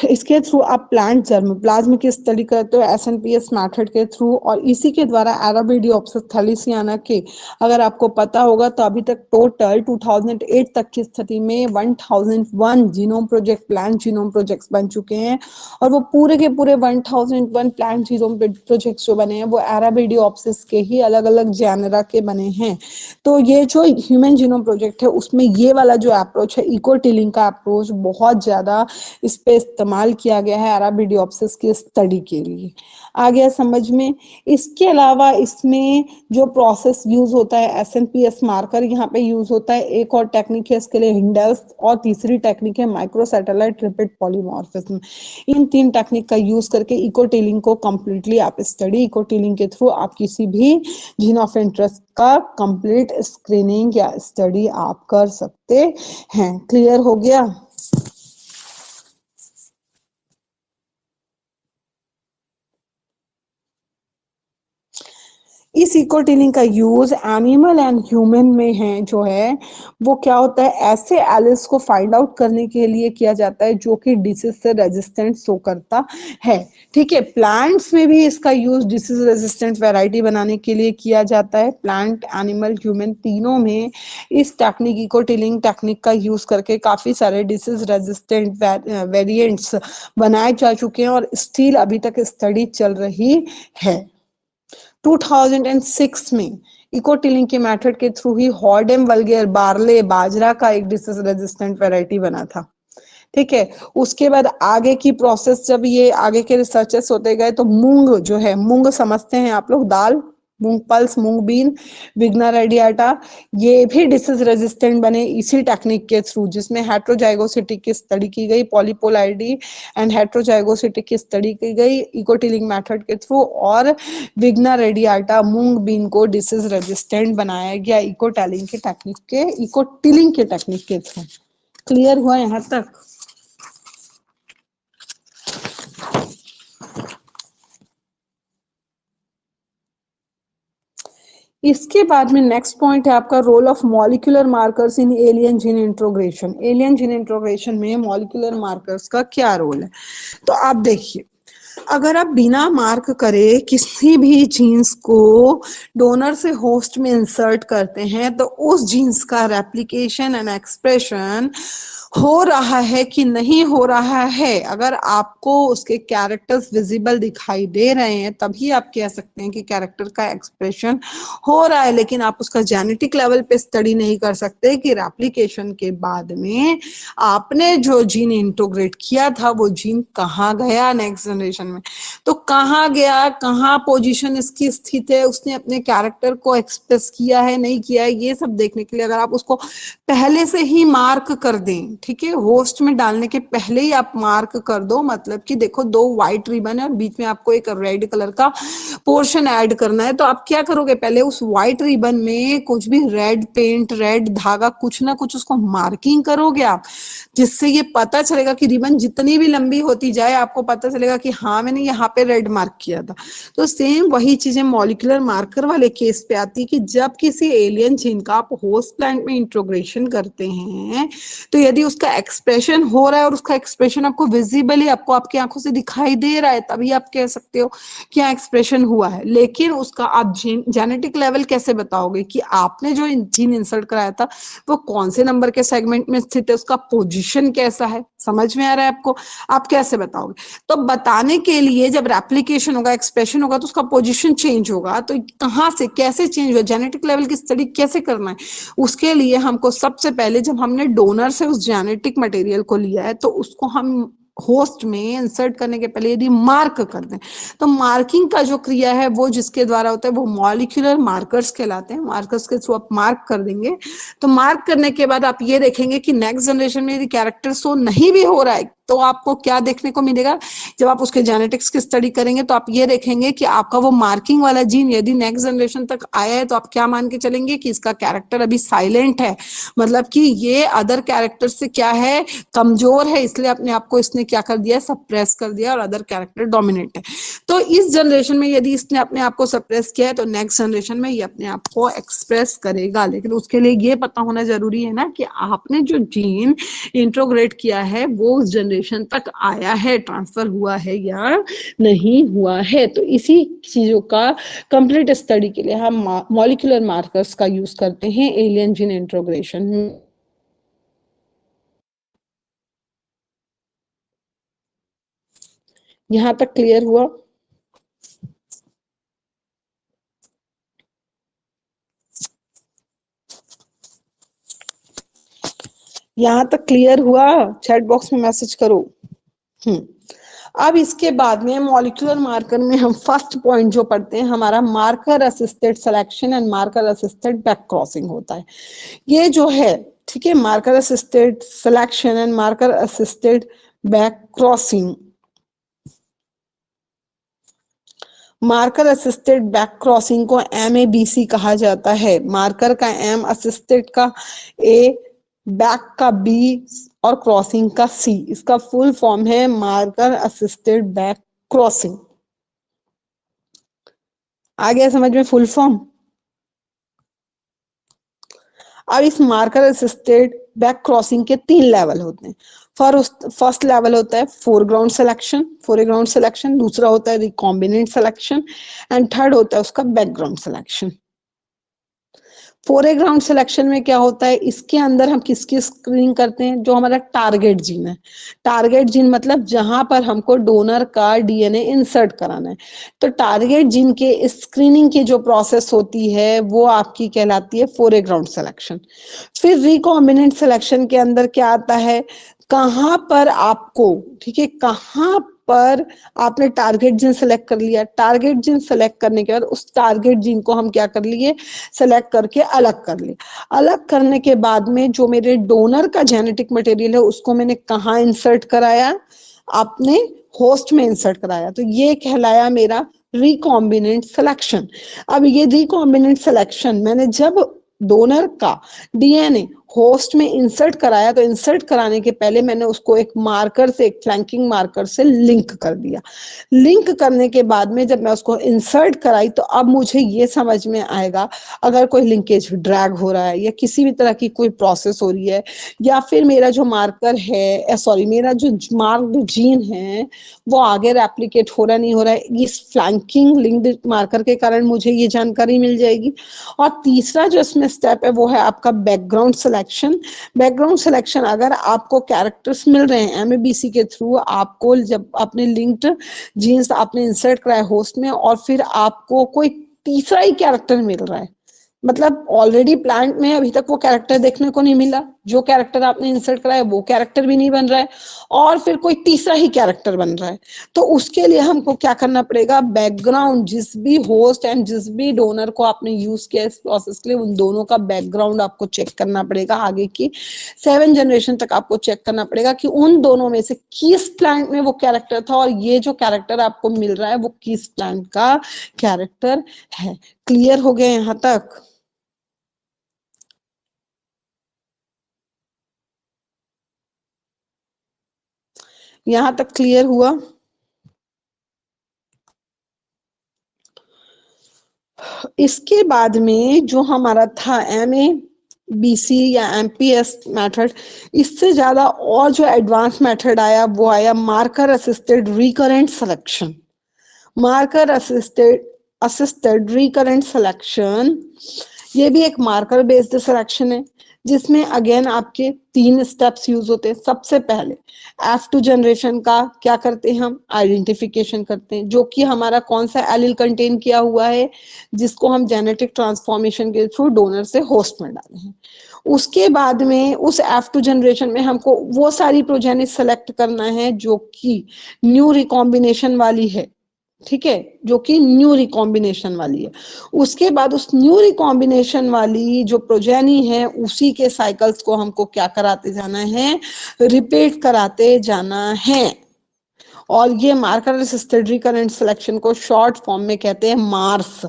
इसके थ्रू आप प्लांट जर्मोप्लाज्म की स्टडी करते हो SNPS मेथड के थ्रू, और इसी के द्वारा एराबिडियोप्सिस थैलिसियाना के, अगर आपको पता होगा तो अभी तक टोटल 2008 तक की स्थिति में 1001 genome project, plant genome projects बन चुके हैं। और वो पूरे के पूरे 1001 प्लांट जीनोम प्रोजेक्ट्स जो बने हैं वो एराबिडियोप्सिस के ही अलग अलग जेनरा के बने हैं। तो ये जो ह्यूमन जीनोम प्रोजेक्ट है उसमें ये वाला जो अप्रोच है इको टिलिंग का अप्रोच बहुत ज्यादा इस पे इस्तेमाल किया गया है अराबिडोप्सिस की स्टडी के लिए। आ गया समझ में। इसके अलावा इसमें जो प्रोसेस यूज होता है SNPS मार्कर यहाँ पे यूज होता है। एक और टेक्निक है इसके लिए हिंडल्स, और तीसरी टेक्निक है माइक्रो सैटेलाइट रिपीट पॉलीमॉर्फिज्म। इन 3 टेक्निक का यूज करके इको टेलिंग को कंप्लीटली आप स्टडी, इको टेलिंग के थ्रू आप किसी भी जीन ऑफ इंटरेस्ट का कंप्लीट स्क्रीनिंग या स्टडी आप कर सकते हैं। क्लियर हो गया। इस इको टीलिंग का यूज एनिमल एंड ह्यूमन में है जो है वो क्या होता है, ऐसे एलिस को फाइंड आउट करने के लिए किया जाता है जो कि डिसीज से रेजिस्टेंट शो करता है। ठीक है, प्लांट्स में भी इसका यूज डिसीज रेजिस्टेंट वैरायटी बनाने के लिए किया जाता है। प्लांट, एनिमल, ह्यूमन तीनों में इस टेक्निक, इको टीलिंग टेक्निक का यूज करके काफी सारे डिसीज रेजिस्टेंट वेरिएंट्स बनाए जा चुके हैं और स्टिल अभी तक स्टडी चल रही है। 2006 में इको टिलिंग के मेथड के थ्रू ही हॉर्डेम वल्गेर बार्ले, बाजरा का एक डिसीज रेजिस्टेंट वैरायटी बना था। ठीक है, उसके बाद आगे की प्रोसेस जब ये आगे के रिसर्चेस होते गए तो मूंग जो है, मूंग समझते हैं आप लोग, दाल, moong pulse, moong bean, vigna radiata, ये भी डिसीज रेजिस्टेंट बने इसी टेक्निक के थ्रू, जिसमें हेट्रोजाइगोसिटी की स्टडी की गई, पॉलीपोलाइडी एंड हेट्रोजाइगोसिटी की स्टडी की गई इकोटिलिंग मेथड के थ्रू, और विग्ना रेडियाटा, मूंग बीन को डिसीज रेजिस्टेंट बनाया गया इकोटिलिंग के टेक्निक के थ्रू। क्लियर हुआ यहाँ तक? इसके बाद में नेक्स्ट पॉइंट है आपका role of molecular markers in alien gene introgression. Alien gene introgression में मॉलिक्यूलर मार्कर्स का क्या रोल है? तो आप देखिए, अगर आप बिना मार्क करे किसी भी जीन्स को डोनर से होस्ट में इंसर्ट करते हैं तो उस जीन्स का रेप्लिकेशन एंड एक्सप्रेशन हो रहा है कि नहीं हो रहा है, अगर आपको उसके कैरेक्टर्स विजिबल दिखाई दे रहे हैं तभी आप कह सकते हैं कि कैरेक्टर का एक्सप्रेशन हो रहा है। लेकिन आप उसका जेनेटिक लेवल पे स्टडी नहीं कर सकते कि रेप्लिकेशन के बाद में आपने जो जीन इंटीग्रेट किया था वो जीन कहाँ गया नेक्स्ट जनरेशन में, तो कहाँ गया, कहाँ पोजीशन इसकी स्थित है, उसने अपने कैरेक्टर को एक्सप्रेस किया है नहीं किया है, ये सब देखने के लिए अगर आप उसको पहले से ही मार्क कर दें, ठीक है, होस्ट में डालने के पहले ही आप मार्क कर दो, मतलब कि देखो 2 व्हाइट रिबन है और बीच में आपको एक रेड कलर का पोर्शन ऐड करना है, तो आप क्या करोगे, पहले उस व्हाइट रिबन में कुछ भी रेड पेंट, रेड धागा, कुछ ना कुछ उसको मार्किंग करोगे आप, जिससे ये पता चलेगा कि रिबन जितनी भी लंबी होती जाए आपको पता चलेगा कि हाँ मैंने यहाँ पे रेड मार्क किया था। तो सेम वही चीजें मॉलिक्यूलर मार्कर वाले केस पे आती है कि जब किसी एलियन जीन का आप होस्ट प्लांट में इंट्रोग्रेशन करते हैं तो यदि उसका एक्सप्रेशन हो रहा है और उसका एक्सप्रेशन आपको विजिबली, आपको आपकी आंखों से दिखाई दे रहा है, तभी आप कह सकते हो क्या एक्सप्रेशन हुआ है। लेकिन उसका आप जेनेटिक लेवल कैसे बताओगे कि आपने जो जीन इंसर्ट कराया था वो कौन से नंबर के सेगमेंट में स्थित है, उसका पोजीशन कैसा है, समझ में आ रहा है आपको? आप कैसे बताओगे? तो बताने के लिए जब रेप्लिकेशन होगा, एक्सप्रेशन होगा, तो उसका पोजीशन चेंज होगा, तो कहाँ से कैसे चेंज होगा, जेनेटिक लेवल की स्टडी कैसे करना है, उसके लिए हमको सबसे पहले जब हमने डोनर से उस जेनेटिक मटेरियल को लिया है तो उसको हम होस्ट में इंसर्ट करने के पहले यदि मार्क कर दें, तो मार्किंग का जो क्रिया है वो जिसके द्वारा होता है वो मॉलिक्यूलर मार्कर्स कहलाते हैं। मार्कर्स के थ्रू आप मार्क कर देंगे, तो मार्क करने के बाद आप ये देखेंगे कि नेक्स्ट जनरेशन में यदि कैरेक्टर शो नहीं भी हो रहा है तो आपको क्या देखने को मिलेगा, जब आप उसके जेनेटिक्स की स्टडी करेंगे तो आप ये देखेंगे कि आपका वो मार्किंग वाला जीन यदि नेक्स्ट जनरेशन तक आया है तो आप क्या मान के चलेंगे कि इसका कैरेक्टर अभी साइलेंट है, मतलब कि ये अदर कैरेक्टर से क्या है, कमजोर है, इसलिए अपने आप को इसने क्या कर दिया, सप्रेस कर दिया और अदर कैरेक्टर डोमिनेट है। तो इस जनरेशन में यदि इसने अपने आप को सप्रेस किया है तो नेक्स्ट जनरेशन में ये अपने आप को एक्सप्रेस करेगा। लेकिन उसके लिए ये पता होना जरूरी है ना कि आपने जो जीन इंट्रोग्रेट किया है वो उस जनरेशन तक आया है, ट्रांसफर हुआ है या नहीं हुआ है। तो इसी चीजों का कंप्लीट स्टडी के लिए हम मॉलिक्यूलर मार्कर्स का यूज करते हैं एलियन जीन इंट्रोग्रेशन में। यहां तक क्लियर हुआ? यहां तक क्लियर हुआ? चैट बॉक्स में मैसेज करो। अब इसके बाद में मॉलिक्यूलर मार्कर में हम फर्स्ट पॉइंट जो पढ़ते हैं हमारा marker assisted selection and marker assisted back crossing होता है। ये जो है, ठीक है, marker assisted selection and marker assisted back crossing, marker assisted back crossing को MABC कहा जाता है। मार्कर का M, असिस्टेड का A, बैक का B और क्रॉसिंग का C। इसका फुल फॉर्म है मार्कर असिस्टेड बैक क्रॉसिंग। आ गया समझ में फुल फॉर्म? अब इस मार्कर असिस्टेड बैक क्रॉसिंग के 3 लेवल होते हैं। फर्स्ट लेवल होता है फोरग्राउंड सिलेक्शन, दूसरा होता है रिकॉम्बिनेंट सिलेक्शन एंड थर्ड होता है उसका बैकग्राउंड सिलेक्शन। फोरग्राउंड सिलेक्शन में क्या होता है, इसके अंदर हम किसकी स्क्रीनिंग करते हैं, जो हमारा टारगेट जीन है। टारगेट जीन मतलब जहां पर हमको डोनर का DNA इंसर्ट कराना है। तो टारगेट जीन के स्क्रीनिंग की जो प्रोसेस होती है वो आपकी कहलाती है फोरग्राउंड सिलेक्शन। फिर रिकॉम्बिनेंट सिलेक्शन के अंदर क्या आता है, कहां पर आपको, ठीक है, कहां पर आपने टारगेट जीन सेलेक्ट कर लिया, टारगेट जीन सेलेक्ट करने के बाद उस टारगेट जीन को हम क्या कर लिए, सेलेक्ट करके अलग कर लिए। अलग करने के बाद में जो मेरे डोनर का जेनेटिक मटेरियल है उसको मैंने कहाँ इंसर्ट कराया, आपने होस्ट में इंसर्ट कराया, तो ये कहलाया मेरा रिकॉम्बिनेंट सिलेक्शन। अब ये रिकॉम्बिनेंट सिलेक्शन मैंने जब डोनर का DNA होस्ट में इंसर्ट कराया तो इंसर्ट कराने के पहले मैंने उसको एक मार्कर से, एक फ्लैंकिंग मार्कर से लिंक कर दिया। लिंक करने के बाद में जब मैं उसको इंसर्ट कराई तो अब मुझे ये समझ में आएगा अगर कोई लिंकेज ड्रैग हो रहा है या किसी भी तरह की कोई प्रोसेस हो रही है, या फिर मेरा जो मार्कर है, सॉरी, मेरा जो मार्क्ड जीन है वो आगे रेप्लिकेट हो रहा नहीं हो रहा है, इस फ्लैंकिंग लिंक्ड मार्कर के कारण मुझे ये जानकारी मिल जाएगी। और तीसरा जो इसमें स्टेप है वो है आपका बैकग्राउंड सिलेक्शन। बैकग्राउंड सिलेक्शन, अगर आपको कैरेक्टर्स मिल रहे हैं MABC के थ्रू, आपको जब आपने लिंक्ड जीन्स आपने इंसर्ट कराया होस्ट में और फिर आपको कोई तीसरा ही कैरेक्टर मिल रहा है, मतलब ऑलरेडी प्लांट में अभी तक वो कैरेक्टर देखने को नहीं मिला, जो कैरेक्टर आपने इंसर्ट कराया वो कैरेक्टर भी नहीं बन रहा है और फिर कोई तीसरा ही कैरेक्टर बन रहा है, तो उसके लिए हमको क्या करना पड़ेगा, बैकग्राउंड, जिस भी होस्ट एंड जिस भी डोनर को आपने यूज किया इस प्रोसेस के लिए उन दोनों का बैकग्राउंड आपको चेक करना पड़ेगा। आगे की 7 जनरेशन तक आपको चेक करना पड़ेगा कि उन दोनों में से किस प्लांट में वो कैरेक्टर था और ये जो कैरेक्टर आपको मिल रहा है वो किस प्लांट का कैरेक्टर है। क्लियर हो गया यहाँ तक? यहां तक क्लियर हुआ? इसके बाद में जो हमारा था MABC या MPS मेथड, इससे ज्यादा और जो एडवांस मेथड आया वो आया marker assisted recurrent selection. Marker assisted recurrent selection, ये भी एक मार्कर बेस्ड सिलेक्शन है जिसमें अगेन आपके 3 स्टेप्स यूज होते हैं। सबसे पहले F2 जनरेशन का क्या करते हैं, हम आइडेंटिफिकेशन करते हैं, जो कि हमारा कौन सा एलील कंटेन किया हुआ है, जिसको हम जेनेटिक ट्रांसफॉर्मेशन के थ्रू डोनर से होस्ट में डाले हैं। उसके बाद में उस F2 जनरेशन में हमको वो सारी प्रोजेनी सेलेक्ट करना है जो कि न्यू रिकॉम्बिनेशन वाली है, ठीक है, जो कि न्यू रिकॉम्बिनेशन वाली है। उसके बाद उस न्यू रिकॉम्बिनेशन वाली जो प्रोजेनी है उसी के साइकिल्स को हमको क्या कराते जाना है, रिपीट कराते जाना है। और ये मार्कर असिस्टेड रिकरेंट सिलेक्शन को शॉर्ट फॉर्म में कहते हैं मार्स,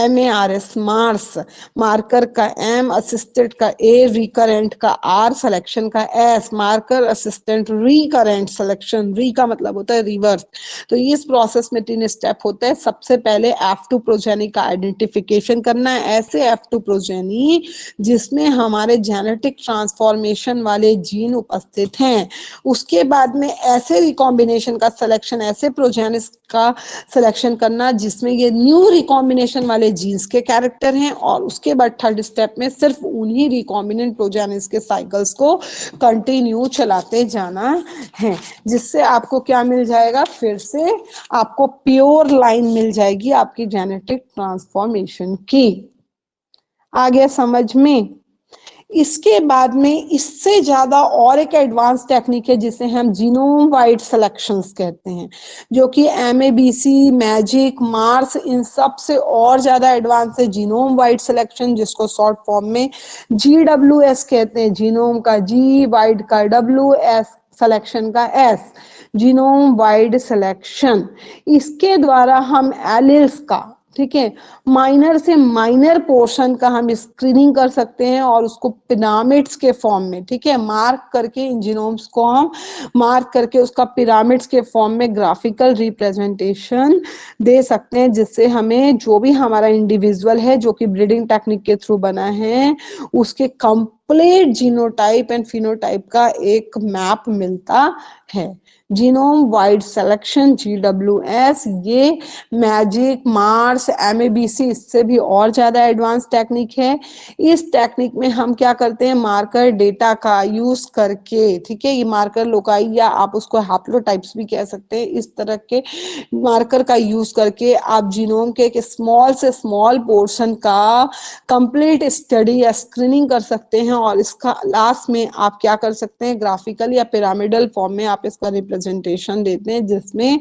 MARS, मार्स। मार्कर का M, असिस्टेड का A, रिकरेंट का R, सिलेक्शन का S, marker assistant recurrent selection, री का मतलब होता है रिवर्स। तो इस प्रोसेस में 3 स्टेप होते हैं। सबसे पहले F2 प्रोजेनी का आइडेंटिफिकेशन करना है, ऐसे F2 प्रोजेनी जिसमें हमारे जेनेटिक ट्रांसफॉर्मेशन वाले जीन उपस्थित हैं। उसके बाद में ऐसे रिकॉम्बिनेशन का सिलेक्शन, ऐसे प्रोजेनिस का सिलेक्शन करना जिसमें ये न्यू रिकॉम्बिनेशन वाले जीन्स के कैरेक्टर हैं, और उसके बाद थर्ड स्टेप में सिर्फ उन्हीं रिकॉम्बिनेंट प्रोजेनिस के साइकिल्स को कंटिन्यू चलाते जाना है, जिससे आपको क्या मिल जाएगा, फिर से आपको प्योर लाइन मिल जाएगी आपकी जेनेटिक ट्रांसफॉर्मेशन की। आ गया समझ में? इसके बाद में इससे ज्यादा और एक एडवांस टेक्निक है जिसे हम जीनोम वाइड सिलेक्शंस कहते हैं, जो कि MABC, मैजिक, मार्स इन सब से और ज्यादा एडवांस है जीनोम वाइड सिलेक्शन, जिसको शॉर्ट फॉर्म में GWS कहते हैं। जीनोम का G, वाइड का W, S सिलेक्शन का S, जीनोम वाइड सिलेक्शन। इसके द्वारा हम एलिल्स का, ठीक है, माइनर से माइनर पोर्शन का हम स्क्रीनिंग कर सकते हैं और उसको पिरामिड्स के फॉर्म में, ठीक है, मार्क करके इन जीनोम्स को हम मार्क करके उसका पिरामिड्स के फॉर्म में ग्राफिकल रिप्रेजेंटेशन दे सकते हैं, जिससे हमें जो भी हमारा इंडिविजुअल है जो कि ब्रीडिंग टेक्निक के थ्रू बना है उसके कंप्लीट जीनोटाइप एंड फिनोटाइप का एक मैप मिलता है। जीनोम वाइड सिलेक्शन GWS, ये मैजिक, मार्स, MABC इससे भी और ज्यादा एडवांस टेक्निक है। इस टेक्निक में हम क्या करते हैं, मार्कर डेटा का यूज करके, ठीक है, ये मार्कर लोकाई या आप उसको हैप्लोटाइप्स भी कह सकते हैं, इस तरह के मार्कर का यूज करके आप जीनोम के एक स्मॉल से स्मॉल पोर्शन का कंप्लीट स्टडी या स्क्रीनिंग कर सकते हैं और इसका लास्ट में आप क्या कर सकते हैं, ग्राफिकल या पिरामिडल फॉर्म में आप इसका रिप्रेजेंटेशन देते हैं, जिसमें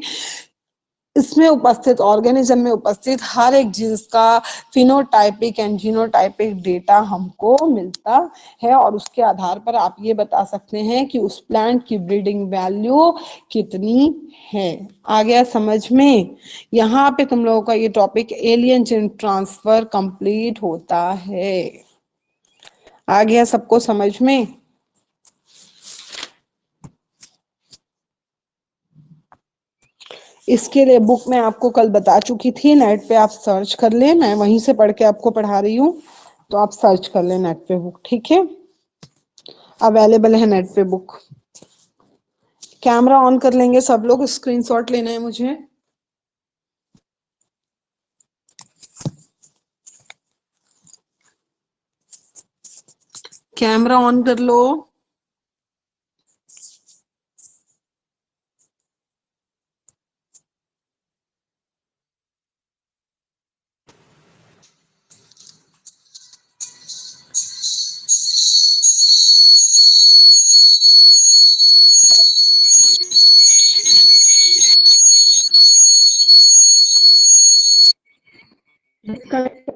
इसमें उपस्थित ऑर्गेनिज्म में उपस्थित हर एक जीन्स का फिनोटाइपिक एंड जीनोटाइपिक डेटा हमको मिलता है और उसके आधार पर आप ये बता सकते हैं कि उस प्लांट की ब्रीडिंग वैल्यू कितनी है। आ गया समझ में? यहाँ पे तुम लोगों का ये topic alien gene transfer complete होता है। आ गया सबको समझ में? इसके लिए बुक मैं आपको कल बता चुकी थी, नेट पे आप सर्च कर लें, मैं वहीं से पढ़ के आपको पढ़ा रही हूँ, तो आप सर्च कर लें नेट पे बुक, ठीक है, अवेलेबल है नेट पे बुक। कैमरा ऑन कर लेंगे सब लोग, स्क्रीनशॉट लेना है मुझे। कैमरा ऑन कर लो। डिस्कनेक्ट